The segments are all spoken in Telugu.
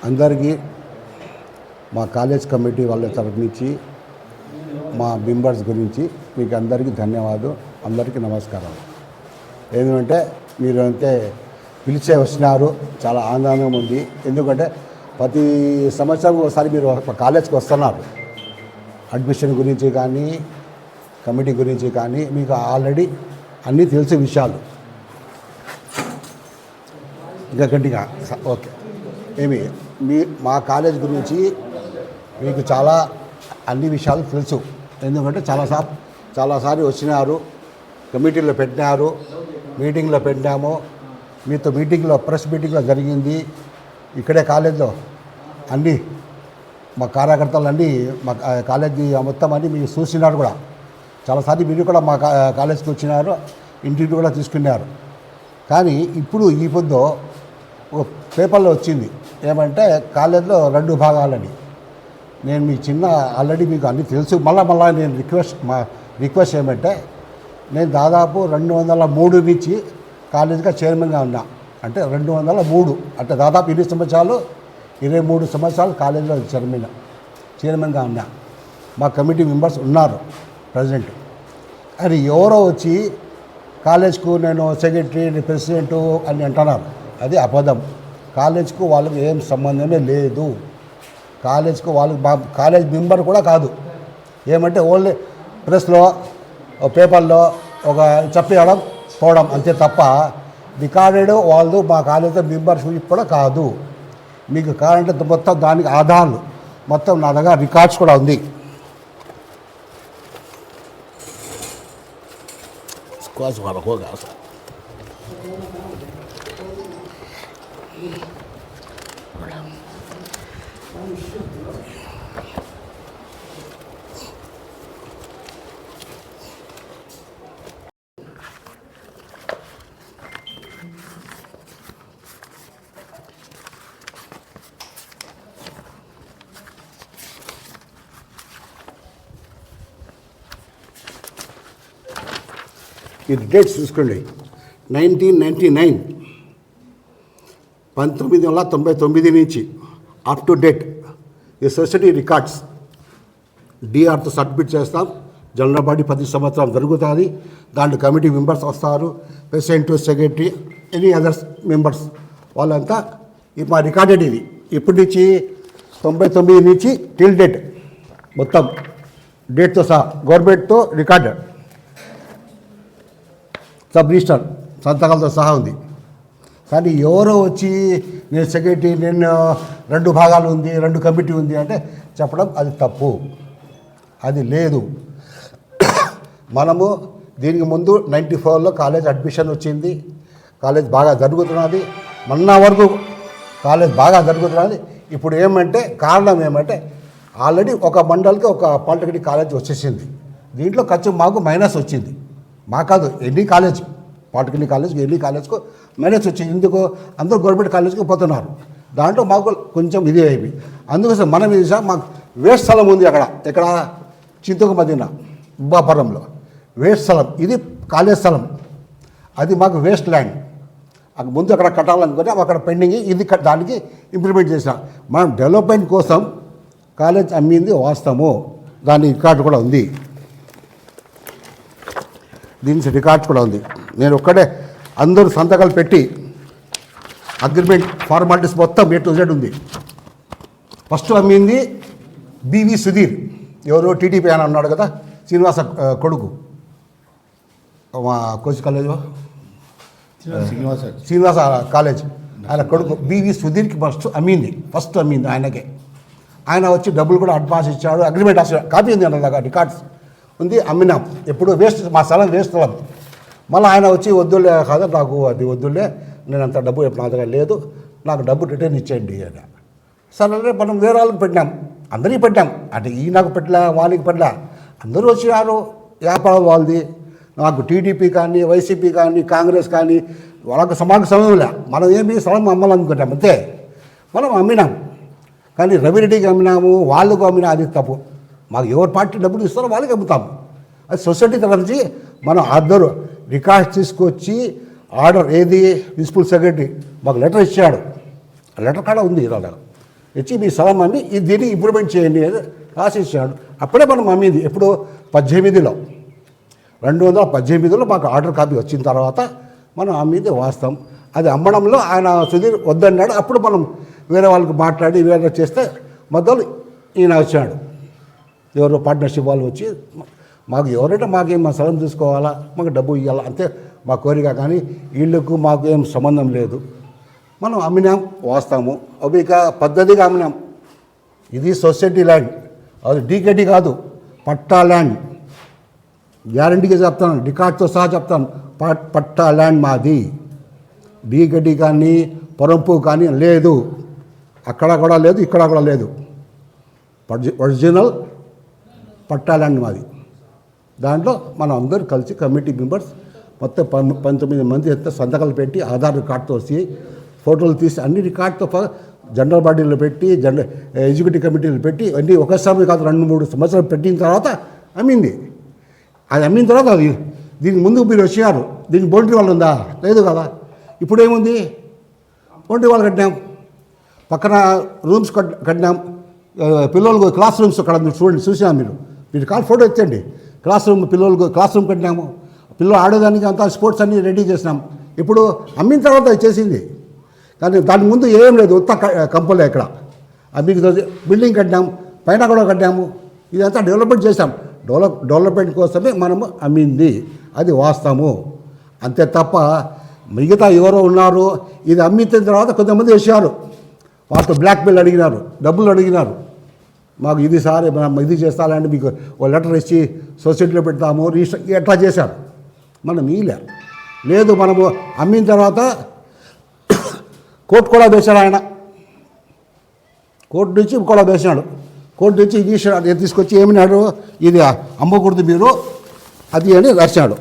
అందరికీ మా కాలేజ్ కమిటీ వాళ్ళ తరఫు నుంచి మా మెంబర్స్ గురించి మీకు అందరికీ ధన్యవాదాలు. అందరికీ నమస్కారం. ఎందుకంటే మీరు అంటే పిలిచే వచ్చినారు, చాలా ఆనందంగా ఉంది. ఎందుకంటే ప్రతి సంవత్సరం ఒకసారి మీరు కాలేజ్కి వస్తున్నారు. అడ్మిషన్ గురించి కానీ కమిటీ గురించి కానీ మీకు ఆల్రెడీ అన్నీ తెలిసే విషయాలు. ఇంకా గట్టిగా ఓకే. మా కాలేజ్ గురించి మీకు చాలా అన్ని విషయాలు తెలుసు. ఎందుకంటే చాలాసార్లు వచ్చినారు, కమిటీలో పెట్టినారు, మీటింగ్లో పెట్టినాము. మీతో మీటింగ్లో ప్రెస్ మీటింగ్లో జరిగింది. ఇక్కడే కాలేజ్లో అన్నీ మా కార్యకర్తలు అన్నీ మా కాలేజీ మొత్తం అన్నీ మీరు చూసినారు కూడా. చాలాసార్లు మీరు కూడా మా కాలేజ్కి వచ్చినారు, ఇంటికి కూడా తీసుకున్నారు. కానీ ఇప్పుడు ఈ పొద్దు ఒక పేపర్లో వచ్చింది ఏమంటే కాలేజ్లో 2 భాగాలని. నేను మీ ఆల్రెడీ మీకు అన్నీ తెలుసు. మళ్ళీ నేను రిక్వెస్ట్ ఏమంటే, నేను దాదాపు 203 నుంచి కాలేజీగా చైర్మన్గా ఉన్నా. అంటే 203 అంటే దాదాపు 23 సంవత్సరాలు కాలేజీలో చైర్మన్గా ఉన్నా. మా కమిటీ మెంబర్స్ ఉన్నారు ప్రెసిడెంట్. అది ఎవరో వచ్చి కాలేజ్కు నేను సెక్రటరీ ప్రెసిడెంటు అని అంటున్నారు. అది అబద్ధం. కాలేజ్కు వాళ్ళకి ఏం సంబంధమే లేదు. కాలేజ్కు వాళ్ళకి కాలేజ్ మెంబర్ కూడా కాదు. ఏమంటే ఓన్లీ ప్రెస్లో పేపర్లో ఒక చెప్పడం పోవడం అంతే తప్ప రికార్డెడ్ వాళ్ళు మా కాలేజీలో మెంబర్షిప్ కూడా కాదు. మీకు కావాలంటే మొత్తం దానికి ఆధారాలు మొత్తం నా దగ్గర రికార్డ్స్ కూడా ఉంది. ఈ డేట్స్ చూసుకోండి. 1999 1999 నుంచి అప్ టు డేట్ ఈ సొసైటీ రికార్డ్స్ డిఆర్తో సబ్మిట్ చేస్తాం. జనరల్ బాడీ 10 సంవత్సరాలు జరుగుతుంది. దాంట్లో కమిటీ మెంబర్స్ వస్తారు, president, secretary, any others members వాళ్ళంతా మా రికార్డెడ్. ఇది ఇప్పటి నుంచి 99 నుంచి టిల్ డేట్ మొత్తం డేట్తో సహా గవర్నమెంట్తో రికార్డెడ్, సబ్ రిజిస్టర్ సంతకాలతో సహా ఉంది. కానీ ఎవరో వచ్చి నేను సెక్రటరీ, నేను 2 భాగాలు ఉంది, 2 కమిటీ ఉంది అంటే చెప్పడం అది తప్పు. అది లేదు. మనము దీనికి ముందు 94లో కాలేజ్ అడ్మిషన్ వచ్చింది. కాలేజ్ బాగా జరుగుతున్నది. మొన్న వరకు కాలేజ్ బాగా జరుగుతున్నది. ఇప్పుడు ఏమంటే కారణం ఏమంటే ఆల్రెడీ ఒక మండలికి ఒక పాలిటెక్నిక్ కాలేజ్ వచ్చేసింది. దీంట్లో ఖర్చు మాకు మైనస్ వచ్చింది. మా కాదు, ఎన్ని కాలేజ్ పాలిటెక్నిక్ కాలేజ్కి ఎన్ని కాలేజ్కు మైనస్ వచ్చింది. ఎందుకు అందరూ గవర్నమెంట్ కాలేజ్కి పోతున్నారు. దాంట్లో మాకు కొంచెం ఇది అయిపోయి అందుకోసం మనం ఇది మాకు వేస్ట్ స్థలం ఉంది అక్కడ. ఇక్కడ చింతకు మదీన ఉబ్బాపురంలో వేస్ట్ స్థలం, ఇది కాలేజ్ స్థలం. అది మాకు వేస్ట్ ల్యాండ్. అక్కడ ముందు అక్కడ కట్టాలనుకుంటే అక్కడ పెండింగ్, ఇది దానికి ఇంప్లిమెంట్ చేసాం. మనం డెవలప్మెంట్ కోసం కాలేజ్ అమ్మింది వాస్తవము. దాని రికార్డు కూడా ఉంది, దీని రికార్డ్స్ కూడా ఉంది. నేను ఒక్కడే అందరూ సంతకాలు పెట్టి అగ్రిమెంట్ ఫార్మాలిటీస్ మొత్తం A to Z ఉంది. ఫస్ట్ అమ్మింది బివి సుధీర్, ఎవరో టీడీపీ అని అన్నాడు కదా, శ్రీనివాస కొడుకు, మా కోచ్ కాలేజ్ శ్రీనివాస కాలేజ్ ఆయన కొడుకు బివి సుధీర్కి ఫస్ట్ అమ్మింది ఆయనకే. ఆయన వచ్చి డబ్బులు కూడా అడ్వాన్స్ ఇచ్చాడు, అగ్రిమెంట్ కాపీ ఉంది అన్నదాకా రికార్డ్స్ ఉంది. అమ్మినాం. ఎప్పుడు వేస్ట్, మా స్థలం వేస్ట్ స్థలం. మళ్ళీ ఆయన వచ్చి వద్దులే కాదు, నాకు అది వద్దులే, నేను అంత డబ్బు నా దగ్గర లేదు, నాకు డబ్బు రిటర్న్ ఇచ్చేయండి అని. సరే మనం వేరే వాళ్ళకి పెట్టినాం, అందరికీ పెట్టాం. అంటే ఈ నాకు పెట్టలే, వాళ్ళకి పెట్టలే, అందరూ వచ్చినారు. వ్యాపారం వాళ్ళది. నాకు టీడీపీ కానీ, వైసీపీ కానీ, కాంగ్రెస్ కానీ వాళ్ళకి మాకు సమయంలే. మనం ఏమి స్థలం అమ్మాలనుకుంటాం అంతే. మనం అమ్మినాం. కానీ రవిరెడ్డికి అమ్మినాము, వాళ్ళకు అమ్మినా, అది తప్పు. మాకు ఎవరు పార్టీ డబ్బులు ఇస్తారో వాళ్ళకి అమ్ముతాము. అది సొసైటీ తరఫు నుంచి మనం అందరూ రికార్డ్స్ తీసుకొచ్చి ఆర్డర్ ఏది ప్రిన్సిపల్ సెక్రటరీ మాకు లెటర్ ఇచ్చాడు. ఆ లెటర్ కూడా ఉంది ఇలాగా. ఇచ్చి మీ స్థలం అమ్మి దీన్ని ఇంప్రూవ్మెంట్ చేయండి అని రాసిచ్చాడు. అప్పుడే మనం అమ్మింది ఎప్పుడు 18లో 2018లో మాకు ఆర్డర్ కాపీ వచ్చిన తర్వాత మనం అమ్మింది వాస్తవం. అది అమ్మడంలో ఆయన సుధీర్ వద్దన్నాడు. అప్పుడు మనం వేరే వాళ్ళకి మాట్లాడి వేరే చేస్తే మొదలు ఈయన వచ్చాడు. ఎవరో పార్ట్నర్షిప్ వాళ్ళు వచ్చి మాకు ఎవరంటే మాకేం మా స్థలం తీసుకోవాలా, మాకు డబ్బు ఇవ్వాలా అంతే మా కోరిక, కానీ వీళ్ళకు మాకు ఏం సంబంధం లేదు. మనం అమ్మినాం వాస్తాము, అవి ఇక పద్ధతిగా అమ్మినాం. ఇది సొసైటీ ల్యాండ్, అది డీకేటీ కాదు, పట్టా ల్యాండ్. గ్యారంటీగా చెప్తాను, రికార్డ్తో సహా చెప్తాను, పట్టా ల్యాండ్ మాది. డీకేటీ కానీ పొరంపు కానీ లేదు, అక్కడ కూడా లేదు, ఇక్కడ కూడా లేదు. ఒరిజినల్ పట్టా ల్యాండ్ మాది. దాంట్లో మనం అందరూ కలిసి కమిటీ మెంబర్స్ మొత్తం 19 మంది ఎంత సంతకాలు పెట్టి ఆధార్ కార్డుతో వచ్చి ఫోటోలు తీసి అన్ని రికార్డుతో జనరల్ బాడీలో పెట్టి ఎగ్జిక్యూటివ్ కమిటీలు పెట్టి అన్నీ ఒకసారి కాదు 2-3 సంవత్సరాలు పెట్టిన తర్వాత అమ్మింది. అది అమ్మిన తర్వాత అది దీనికి ముందు మీరు వచ్చారు, దీనికి బౌండరీ వాళ్ళు ఉందా? లేదు కదా. ఇప్పుడు ఏముంది? బౌండరీ వాళ్ళు కట్టినాం, పక్కన రూమ్స్ కట్టినాం, పిల్లలకు క్లాస్ రూమ్స్ అక్కడ మీరు చూడండి, చూసినా మీరు కాల్ ఫోటో ఎత్తండి. క్లాస్ రూమ్ పిల్లలకు క్లాస్ రూమ్ కట్టినాము, పిల్లలు ఆడేదానికి అంతా స్పోర్ట్స్ అన్నీ రెడీ చేసినాం. ఇప్పుడు అమ్మిన తర్వాత అది చేసింది, కానీ దాని ముందు ఏం లేదు, ఉత్త కంపలే. ఇక్కడ మీకు బిల్డింగ్ కట్టినాము, పైన కూడా కట్టాము, ఇదంతా డెవలప్మెంట్ చేసాం. డెవలప్మెంట్ కోసమే మనము అమ్మింది, అది వాస్తవము. అంతే తప్ప మిగతా ఎవరో ఉన్నారు, ఇది అమ్మిన తర్వాత కొంతమంది వచ్చారు, వాళ్ళతో బ్లాక్ మెయిల్ అడిగినారు, డబ్బులు అడిగినారు. మాకు ఇది సార్ మనం ఇది చేస్తానంటే మీకు ఓ లెటర్ ఇచ్చి సొసైటీలో పెడతాము రిజిస్టర్ ఎట్లా చేశారు. మనం లేదు, మనము అమ్మిన తర్వాత కోర్టు కూడా వేశాడు ఆయన. కోర్టు నుంచి కూడా వేశాడు. కోర్టు నుంచి ఇది తీసుకొచ్చి ఏమన్నాడు, ఇది అమ్మకూడదు మీరు అది అని రాశాడు.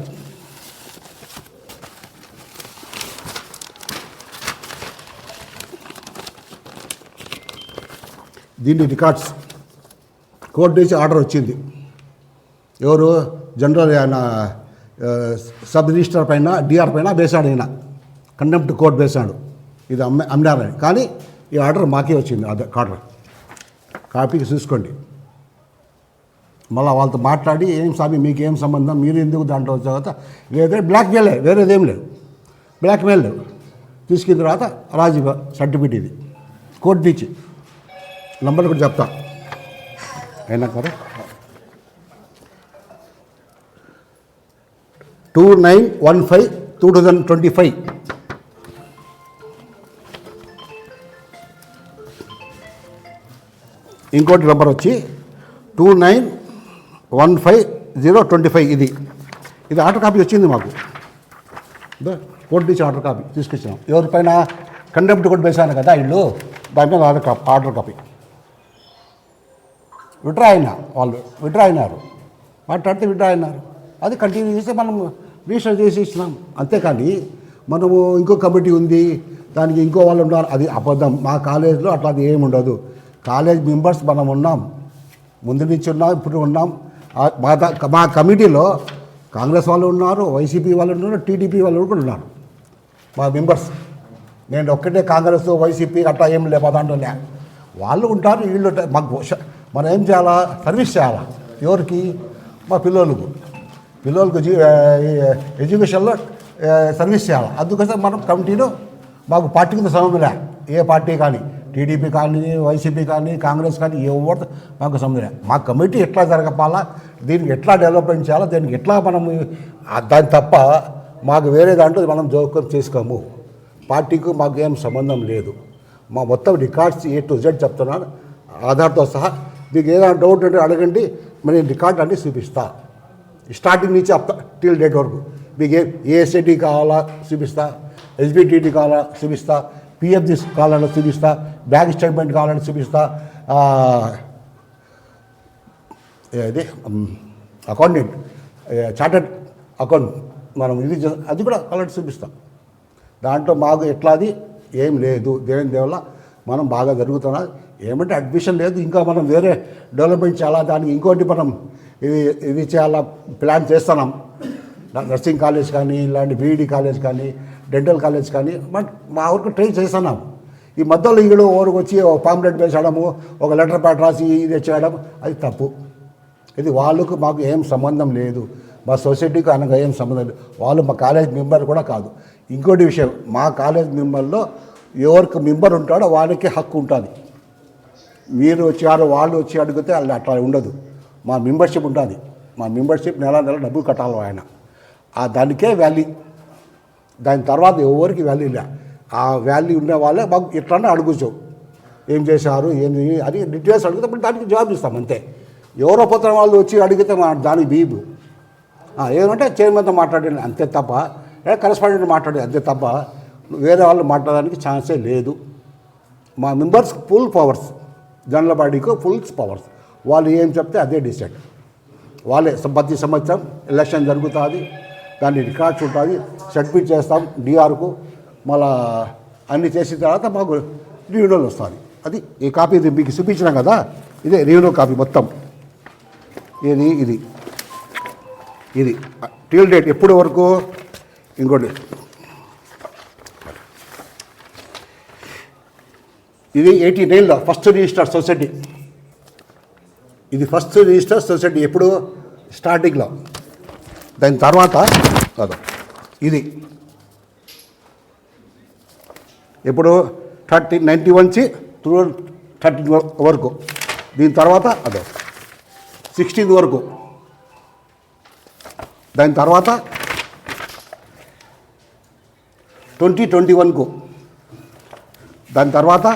దీన్ని రికార్డ్స్ కోర్టు నుంచి ఆర్డర్ వచ్చింది. ఎవరు జనరల్ ఆయన సబ్ రిజిస్టర్ పైన డిఆర్ పైన వేశాడు, ఆయన కంటెంప్ట్ కోర్టు వేశాడు, ఇది అమ్మినారని. కానీ ఈ ఆర్డర్ మాకే వచ్చింది, అదే ఆర్డర్ కాపీకి చూసుకోండి. మళ్ళీ వాళ్ళతో మాట్లాడి ఏం స్వామి మీకేం సంబంధం, మీరు ఎందుకు దాంట్లో తర్వాత లేదా బ్లాక్మెయిల్, వేరేదేం లేదు, బ్లాక్మెయిల్ లేవు. తీసుకున్న తర్వాత రాజీ సర్టిఫికేట్ ఇది కోర్టు నుంచి నంబర్ కూడా చెప్తా అయినా కదా 2915/2025. ఇంకోటి నంబర్ వచ్చి 2915/025. ఇది ఆర్డర్ కాపీ వచ్చింది మాకు, కోర్టు నుంచి ఆర్డర్ కాపీ తీసుకొచ్చినాం. ఎవరిపైన కంటెంప్ట్ కూడా వేశాను కదా ఇల్లు, దాని మీద ఆర్డర్ కాపీ విడ్రా అయినా, వాళ్ళు విడ్రా అయినారు, మాట్లాడితే విడ్రా అయినారు. అది కంటిన్యూ చేస్తే మనం రిజిస్టర్ చేసి ఇచ్చినాం. అంతేకాని మనము ఇంకో కమిటీ ఉంది, దానికి ఇంకో వాళ్ళు ఉన్నారు, అది అబద్ధం. మా కాలేజీలో అట్లా ఏమి ఉండదు. కాలేజ్ మెంబర్స్ మనం ఉన్నాం, ముందు నుంచి ఉన్నాం, ఇప్పుడు ఉన్నాం. మా కమిటీలో కాంగ్రెస్ వాళ్ళు ఉన్నారు, వైసీపీ వాళ్ళు ఉన్నారు, టీడీపీ వాళ్ళు కూడా ఉన్నారు మా మెంబర్స్. నేను ఒక్కటే కాంగ్రెస్ వైసీపీ అట్లా ఏం లే, దాంట్లో లే, వాళ్ళు ఉంటారు, వీళ్ళు మాకు మనం ఏం చేయాలా, సర్వీస్ చేయాలా. ఎవరికి? మా పిల్లలకు ఎడ్యుకేషన్లో సర్వీస్ చేయాలి. అందుకోసం మనం కమిటీలో మాకు పార్టీకి సంబంధం లే, ఏ పార్టీ కానీ, టీడీపీ కానీ, వైసీపీ కానీ, కాంగ్రెస్ కానీ, ఎవరితో మాకు సంబంధం లే. మా కమిటీ ఎట్లా జరగపాలా, దీనికి ఎట్లా డెవలప్మెంట్ చేయాలా, దీనికి ఎట్లా మనం దాని తప్ప మాకు వేరే దాంట్లో మనం జోక్యం చేసుకోము. పార్టీకి మాకు ఏం సంబంధం లేదు. మా మొత్తం రికార్డ్స్ A to Z చెప్తున్నాను, ఆధార్తో సహా. మీకు ఏదైనా డౌట్ అంటే అడగండి, మరి నేను రికార్డ్ అన్నీ చూపిస్తా, స్టార్టింగ్ నుంచి అప్ టిల్ డేట్ వరకు. మీకు ఏఎస్ఐటీ కావాలా చూపిస్తా, ఎస్బిటిటీ కావాలా చూపిస్తా, పిఎఫ్ది కావాలని చూపిస్తా, బ్యాంక్ స్టేట్మెంట్ కావాలని చూపిస్తా, ఇది అకౌంటెంట్ చార్టెడ్ అకౌంట్ మనం ఇది అది కూడా కావాలని చూపిస్తాం. దాంట్లో మాకు ఎట్లాది ఏం లేదు. దేవుని దేవుళ్ళ మనం బాగా జరుగుతున్నా. ఏమంటే అడ్మిషన్ లేదు, ఇంకా మనం వేరే డెవలప్మెంట్ చేయాలా, దానికి ఇంకోటి మనం ఇది చేయాలా ప్లాన్ చేస్తున్నాం. నర్సింగ్ కాలేజ్ కానీ, ఇలాంటి బీఈడి కాలేజ్ కానీ, డెంటల్ కాలేజ్ కానీ మా వరకు ట్రై చేస్తున్నాం. ఈ మధ్యలో ఈడు ఓరికి వచ్చి ఒక పాంప్లెట్ వేసడము, ఒక లెటర్ ప్యాడ్ రాసి ఇది చేయడం, అది తప్పు. ఇది వాళ్ళకు మాకు ఏం సంబంధం లేదు, మా సొసైటీకి అనగా ఏం సంబంధం లేదు. వాళ్ళు మా కాలేజ్ మెంబర్ కూడా కాదు. ఇంకోటి విషయం, మా కాలేజ్ మెంబర్లో ఎవరికి మెంబర్ ఉంటాడో వాళ్ళకి హక్కు ఉంటుంది. మీరు వచ్చారు వాళ్ళు వచ్చి అడిగితే వాళ్ళు అట్లా ఉండదు. మా మెంబర్షిప్ ఉంటుంది. మా మెంబర్షిప్ నెల డబ్బులు కట్టాలి ఆయన. దానికే వాల్యూ. దాని తర్వాత ఎవరికి వాల్యూ లే. ఆ వాల్యూ ఉన్న వాళ్ళే మాకు ఇట్లనే అడుగుచు, ఏం చేశారు ఏంది అని డీటెయిల్స్ అడిగితే ఇప్పుడు దానికి జవాబు ఇస్తాం అంతే. ఎవరో పోతున్న వాళ్ళు వచ్చి అడిగితే దానికి బీబు ఏమంటే చైర్మన్తో మాట్లాడండి అంతే తప్ప, కరెస్పాండెంట్ మాట్లాడేది అంతే తప్ప వేరే వాళ్ళు మాట్లాడడానికి ఛాన్సే లేదు. మా మెంబర్స్ ఫుల్ పవర్స్, జనరల్ బాడీకి ఫుల్ పవర్స్. వాళ్ళు ఏం చెప్తే అదే డిసైడ్. వాళ్ళే ప్రతి సంవత్సరం ఎలక్షన్ జరుగుతుంది, దాన్ని రికార్డ్స్ ఉంటుంది, సబ్మిట్ చేస్తాం డిఆర్కు. మళ్ళా అన్నీ చేసిన తర్వాత మాకు రివ్యూలో వస్తుంది. అది ఈ కాపీ మీకు చూపించినాం కదా, ఇదే రివ్యూలో కాపీ మొత్తం. ఇది ఇది టిల్ డేట్ ఎప్పుడు వరకు. ఇంకోటి ఇది 89లో ఫస్ట్ రిజిస్టర్ సొసైటీ. ఇది ఫస్ట్ రిజిస్టర్ సొసైటీ ఎప్పుడు స్టార్టింగ్లో. దాని తర్వాత కాదు ఇది ఎప్పుడు 91 నుంచి 13 వరకు. దీని తర్వాత అదో 16 వరకు. దాని తర్వాత 2021కు. దాని తర్వాత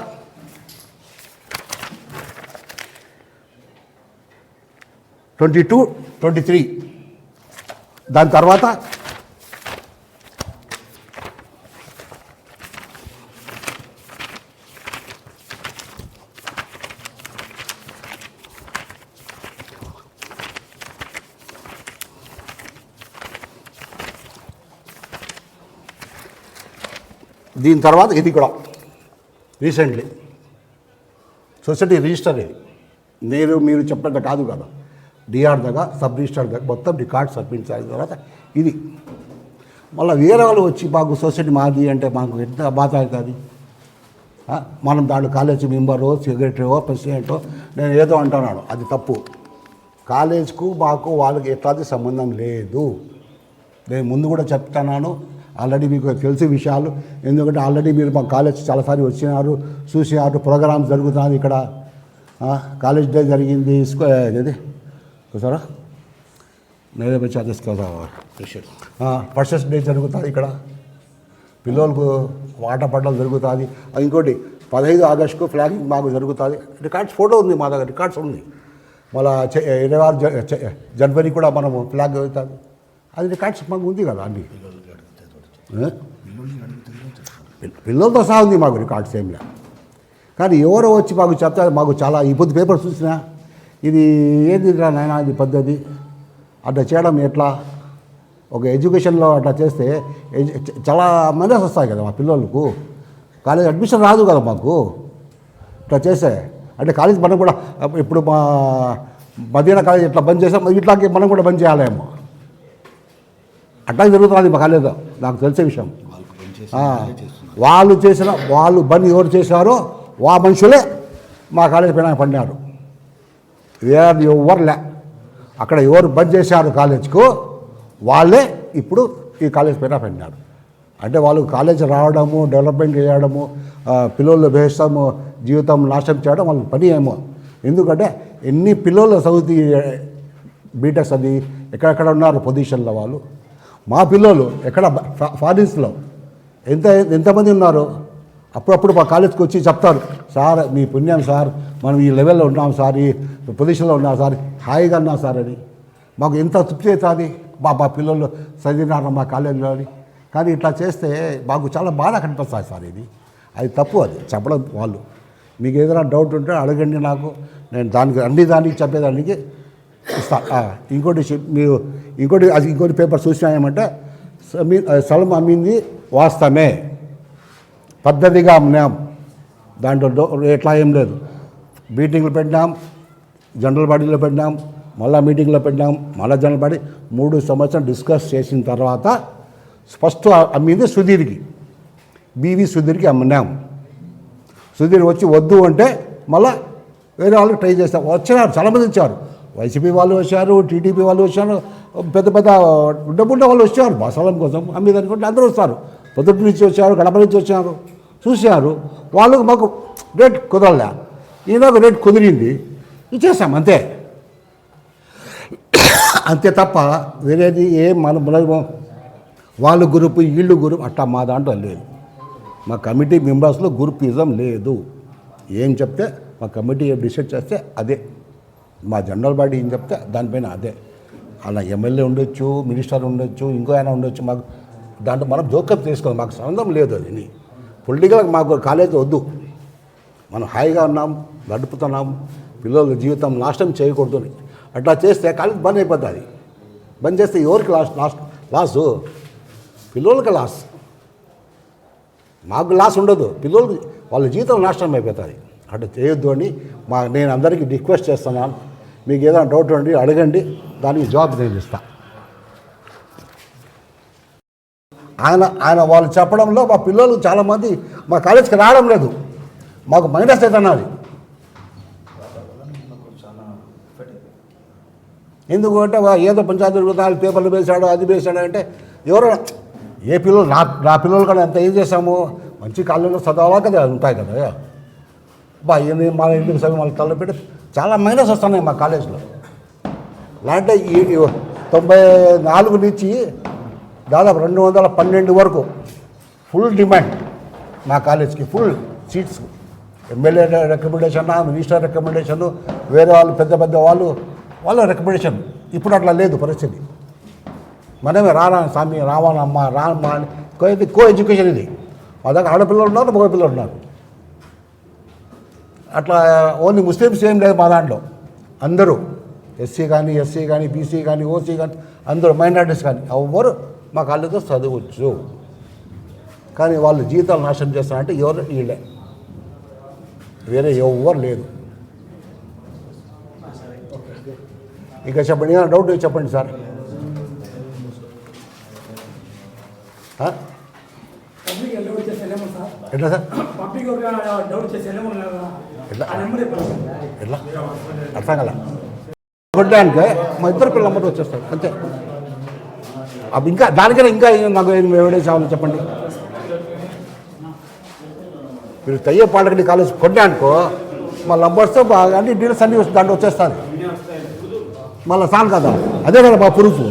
22, 23. దాని తర్వాత ఇది కూడా రీసెంట్లీ సొసైటీ రిజిస్టర్. ఇది మీరు చెప్పినట్టు కాదు కదా, డిఆర్ దగ్గర సబ్ రిజిస్టర్ దగ్గర మొత్తం రికార్డ్ సబ్మిట్ చేసిన తర్వాత ఇది. మళ్ళీ వేరే వాళ్ళు వచ్చి మాకు సొసైటీ మాది అంటే మాకు ఎంత బాధ అవుతుంది. మనం దాంట్లో కాలేజీ మెంబరో సెక్రటరీయో ప్రెసిడెంటో నేను ఏదో అంటున్నాను, అది తప్పు. కాలేజ్కు మాకు వాళ్ళకి ఎట్లాంటి సంబంధం లేదు. నేను ముందు కూడా చెప్తున్నాను, ఆల్రెడీ మీకు తెలిసే విషయాలు. ఎందుకంటే ఆల్రెడీ మీరు మా కాలేజ్ చాలాసార్లు వచ్చినారు, చూసినారు. ప్రోగ్రామ్స్ జరుగుతుంది ఇక్కడ. కాలేజ్ డే జరిగింది, ఇది చూసారా, నేనే వచ్చి తీసుకోదా ఫస్ట్ డే జరుగుతుంది ఇక్కడ. పిల్లలకు ఆట పడ్డలు జరుగుతుంది. ఇంకోటి 15 ఆగస్టుకు ఫ్లాగింగ్ మాకు జరుగుతుంది. రికార్డ్స్ ఫోటో ఉంది మా దగ్గర, రికార్డ్స్ ఉంది. మళ్ళీ 26 జనవరి కూడా మనము ఫ్లాగ్ అవుతుంది. అది రికార్డ్స్ మాకు ఉంది కదా అన్నీ. పిల్లలతో సహా ఉంది మాకు రికార్డ్స్ ఏం లేదు. కానీ ఎవరో వచ్చి మాకు చెప్తారు. మాకు చాలా ఈ పొద్దు పేపర్ చూసినా ఇది ఏంది నాయన ఇది పద్ధతి, అట్లా చేయడం ఎట్లా? ఒక ఎడ్యుకేషన్లో అట్లా చేస్తే చాలా మైనస్ వస్తాయి కదా మా పిల్లలకు. కాలేజ్ అడ్మిషన్ రాదు కదా మాకు ఇట్లా చేస్తే. అంటే కాలేజ్ మనం కూడా ఇప్పుడు మా మదీనా కాలేజ్ ఇట్లా బంద్ చేసాం, ఇట్లాగే మనం కూడా బంద్ చేయాలేమో. అట్లా జరుగుతుంది మా కాలేజ్, నాకు తెలిసే విషయం. వాళ్ళు బంద్ ఎవరు చేశారో వా మనుషులే మా కాలేజ్ పైన పడినారు. ఎవరులే అక్కడ ఎవరు బంద్ చేశారు కాలేజ్కు వాళ్ళే ఇప్పుడు ఈ కాలేజ్ పైన పడినారు. అంటే వాళ్ళు కాలేజ్ రావడము, డెవలప్మెంట్ చేయడము, పిల్లలు వేస్తాము, జీవితం నాశనం చేయడం వాళ్ళ పని ఏమో. ఎందుకంటే ఎన్ని పిల్లలు చదువుతీ బీటెక్స్ అది ఎక్కడెక్కడ ఉన్నారు పొజిషన్లో వాళ్ళు. మా పిల్లలు ఎక్కడ ఫారిన్స్లో ఎంతమంది ఉన్నారు. అప్పుడప్పుడు మా కాలేజ్కి వచ్చి చెప్తారు, సార్ మీ పుణ్యం సార్, మనం ఈ లెవెల్లో ఉన్నాం సార్, ఈ పొజిషన్లో ఉన్నాం సార్, హాయిగా ఉన్నాం సార్ అని. మాకు ఎంత తృప్తి అవుతుంది, మా పిల్లలు చదివినారు మా కాలేజీలో అని. కానీ ఇట్లా చేస్తే మాకు చాలా బాధ కనిపిస్తుంది సార్. ఇది అది తప్పు, అది చెప్పడం వాళ్ళు. మీకు ఏదైనా డౌట్ ఉంటే అడగండి నాకు, నేను దానికి చెప్పేదానికి ఇస్తా. ఇంకోటి పేపర్ చూసినా ఏమంటే స్థలం అమ్మింది వాస్తవమే, పద్ధతిగా అమ్మాం, దాంట్లో ఎట్లా ఏం లేదు. మీటింగ్లు పెట్టినాం, జనరల్ బాడీలో పెట్టినాం, మళ్ళీ మీటింగ్లో పెట్టినాం, మళ్ళీ జనరల్ బాడీ 3 సంవత్సరాలు డిస్కస్ చేసిన తర్వాత ఫస్ట్ అమ్మింది సుధీర్కి, బీవీ సుధీర్కి అమ్మినాం. సుధీర్ వచ్చి వద్దు అంటే మళ్ళీ వేరే వాళ్ళు ట్రై చేస్తారు. వచ్చినారు, చాలామంది వచ్చారు. వైసీపీ వాళ్ళు వచ్చారు, టీడీపీ వాళ్ళు వచ్చారు, పెద్ద పెద్ద డబ్బున్న వాళ్ళు వచ్చారు బసలం కోసం అమ్మేదనుకుంటే అందరూ వస్తారు. పొద్దుటి నుంచి వచ్చారు, గడప నుంచి వచ్చారు, చూశారు. వాళ్ళకు మాకు రేట్ కుదరలే, ఈయనకు రేట్ కుదిరింది, ఇచ్చేస్తాం అంతే. అంతే తప్ప వేరేది ఏం మన వాళ్ళు గ్రూపు వీళ్ళు గ్రూప్ అట్టా మా దాంట్లో లేదు. మా కమిటీ మెంబర్స్లో గ్రూపిజం లేదు. ఏం చెప్తే మా కమిటీ ఏం డిసైడ్ చేస్తే అదే, మా జనరల్ బాడీ ఏం చెప్తే దానిపైన అదే. అలా ఎమ్మెల్యే ఉండొచ్చు, మినిస్టర్ ఉండొచ్చు, ఇంకో ఆయన ఉండొచ్చు, మాకు దాంట్లో మనం జోక్యం చేసుకోవాలి. మాకు సంబంధం లేదు. అది పొలిటికల్ మాకు కాలేజీ వద్దు. మనం హాయిగా ఉన్నాం, గడుపుతున్నాం, పిల్లల జీవితం నాశనం చేయకూడదు. అట్లా చేస్తే కాలేజ్ బంద్ అయిపోతుంది. బంద్ చేస్తే ఎవరికి లాసు? పిల్లలకి లాస్, మాకు లాస్ ఉండదు. పిల్లలకి వాళ్ళ జీవితం నాశనం అయిపోతుంది. అట్లా చేయొద్దు అని నేను అందరికీ రిక్వెస్ట్ చేస్తున్నాను. మీకు ఏదైనా డౌట్ ఉండి అడగండి, దానికి జవాబు నేను ఇస్తాను. ఆయన వాళ్ళు చెప్పడంలో మా పిల్లలు చాలామంది మా కాలేజీకి రావడం లేదు. మాకు మైనస్ అవుతున్నది. ఎందుకంటే ఏదో పంచాయతీ తిరుగుతాడు, పేపర్లు వేసాడు, అది వేసాడు అంటే ఎవరో ఏ పిల్లలు నా పిల్లలు కూడా ఎంత ఏం చేసాము, మంచి కాలేజీలో చదవాలా కదా, ఉంటాయి కదా. ఇవన్నీ మన ఇంటికి సభ్యులు మళ్ళీ తలపెట్టి చాలా మైనస్ వస్తున్నాయి మా కాలేజీలో. అంటే 94 నుంచి దాదాపు 212 వరకు ఫుల్ డిమాండ్ మా కాలేజ్కి, full seats. MLA recommendation, minister recommendation, వేరే వాళ్ళు పెద్ద పెద్ద వాళ్ళ రికమెండేషన్. ఇప్పుడు అట్లా లేదు పరిస్థితి. మనమే స్వామి రావాలమ్మా రామ్మా అని కో ఎడ్యుకేషన్ ఇది. మా దగ్గర ఆడపిల్లలు ఉన్నారు, మగ పిల్లలు ఉన్నారు. అట్లా ఓన్లీ ముస్లిమ్స్ ఏం లేదు మా దాంట్లో. అందరూ ఎస్సీ కానీ బీసీ కానీ ఓసీ కానీ అందరూ మైనారిటీస్ కానీ ఎవ్వరు మా కాలేజీలో చదవచ్చు. కానీ వాళ్ళు జీవితాలు నాశనం చేస్తారంటే ఎవరు వీళ్ళే, వేరే ఎవ్వరు లేదు. ఇక చెప్పండి, ఏమైనా డౌట్ చెప్పండి సార్. ఎట్లా సార్? ఎట్లా అర్థం కదా? కొట్టడానికి మా ఇద్దరు పిల్లల అమ్మతో వచ్చేస్తారు అంతే. అవి ఇంకా దానికైనా ఇంకా నాకు ఎవిడెన్స్ కావాలో చెప్పండి. మీరు తయ్యే పాలిటెక్నిక్ కాలేజ్ కొట్టానుకో మా నంబర్స్తో బాగా అంటే డీటెయిల్స్ అన్నీ దాంట్లో వచ్చేస్తుంది. మళ్ళీ సాల్ కదా, అదే కదా మా ప్రూఫ్.